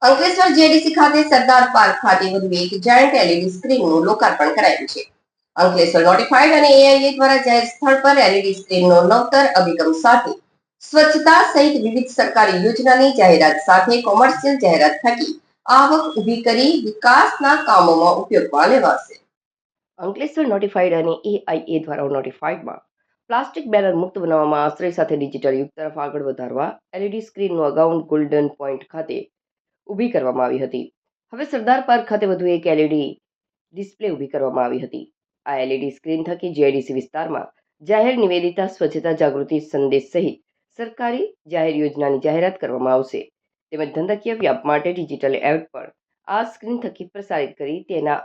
Ankleshwar JDC ખાતે સરદાર park ખાતે વધુ એક જાયન્ટ એલઈડી સ્ક્રીનનું લોકાર્પણ કરાયું છે. અંકલેશ્વર નોટિફાઈડ અને એઆઈએ દ્વારા જાહેર સ્થળ પર એલઈડી સ્ક્રીનનો નવતર અભિગમ સાથે સ્વચ્છતા સહિત વિવિધ સરકારી યોજનાની જાહેરાત સાથે કોમર્શિયલ જાહેરાત થકી આવક ઊભી કરી વિકાસના કામોમાં ઉપયોગમાં લેવાશે. અંકલેશ્વર નોટિફાઈડ અને એઆઈએ દ્વારા નોટિફાઈડમાં પ્લાસ્ટિક બેનર મુક્ત બનાવવામાં આશ્રય સાથે ડિજિટલ યુગ તરફ આગળ વધારવા એલઈડી સ્ક્રીનનું અગાઉ ગોલ્ડન પોઈન્ટ ખાતે ઊભી કરવામાં આવી હતી. હવે સરદાર પાર્ક ખાતે વધુ એક એલઈડી ડિસ્પ્લે ઊભી કરવામાં આવી હતી. આ એલઈડી સ્ક્રીન થકી જેડીસી વિસ્તારમાં જાહેર નિવેદિતા, સ્વચ્છતા જાગૃતિ સંદેશ સહિત સરકારી જાહેર યોજનાની જાહેરાત કરવામાં આવશે. તેમજ ધંધાકીય વ્યાપ માટે ડિજિટલ એડ પણ આ સ્ક્રીન થકી પ્રસારિત કરી તેના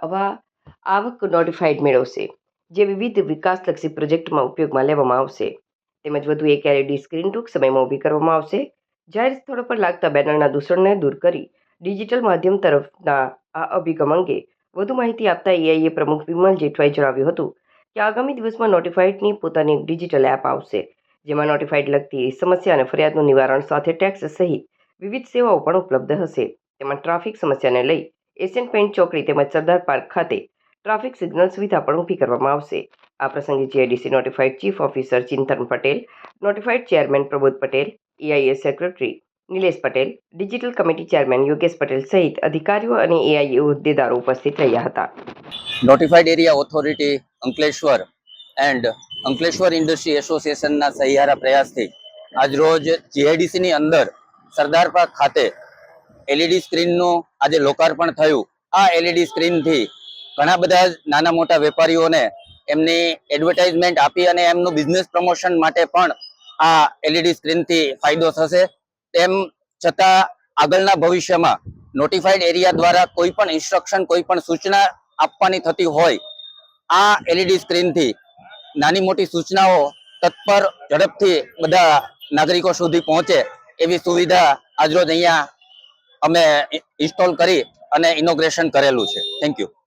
આવક નોટિફાઈડ મેળવશે, જે વિવિધ વિકાસલક્ષી પ્રોજેક્ટમાં ઉપયોગમાં લેવામાં આવશે. તેમજ વધુ એક એલઈડી સ્ક્રીન ટૂંક સમયમાં ઊભી કરવામાં આવશે. જાહેર સ્થળો પર લાગતા બેનરના દૂષણને દૂર કરી ડિજિટલ માધ્યમ તરફના આ અભિગમ અંગે વધુ માહિતી આપતા એઆઈએ પ્રમુખ વિમલ જેઠવાએ જણાવ્યું હતું કે આગામી દિવસમાં નોટિફાઈડની પોતાની એક ડિજિટલ એપ આવશે, જેમાં નોટિફાઈડ લગતી સમસ્યા અને ફરિયાદનું નિવારણ સાથે ટેક્સ સહિત વિવિધ સેવાઓ પણ ઉપલબ્ધ હશે. તેમાં ટ્રાફિક સમસ્યાને લઈ એશિયન પેઇન્ટ ચોકડી તેમજ સરદાર પાર્ક ખાતે ટ્રાફિક સિગ્નલ સુવિધા પણ ઊભી કરવામાં આવશે. આ પ્રસંગે JDC notified chief officer Chintan Patel, notified chairman Prabodh Patel, AIA secretary Nilesh Patel, digital committee chairman Yogesh Patel સહિત અધિકારીઓ અને એઆઈએ હોદ્દેદારો ઉપસ્થિત રહ્યા હતા. Notified area authority Ankleshwar and Ankleshwar industry એસોસિએશનના સહિયારા પ્રયાસથી આજરોજ જીઆઈડીસીની અંદર સરદાર પાર્ક ખાતે એલઈડી સ્ક્રીનનું આજે લોકાર્પણ થયું. આ એલઈડી સ્ક્રીનથી ઘણા બધા નાના મોટા વેપારીઓને એમની એડવર્ટાઇઝમેન્ટ આપી અને એમનું બિઝનેસ પ્રમોશન માટે પણ આ એલઈડી સ્ક્રીનથી ફાયદો થશે. તેમ છતાં આગળના ભવિષ્યમાં નોટિફાઈડ એરિયા દ્વારા કોઈ પણ ઇન્સ્ટ્રક્શન, કોઈ પણ સૂચના આપવાની થતી હોય, આ એલઈડી સ્ક્રીનથી નાની મોટી સૂચનાઓ તત્પર ઝડપથી બધા નાગરિકો સુધી પહોંચે એવી સુવિધા આજરોજ અહીંયા અમે ઇન્સ્ટોલ કરી અને ઇનોગ્રેશન કરેલું છે. Thank you.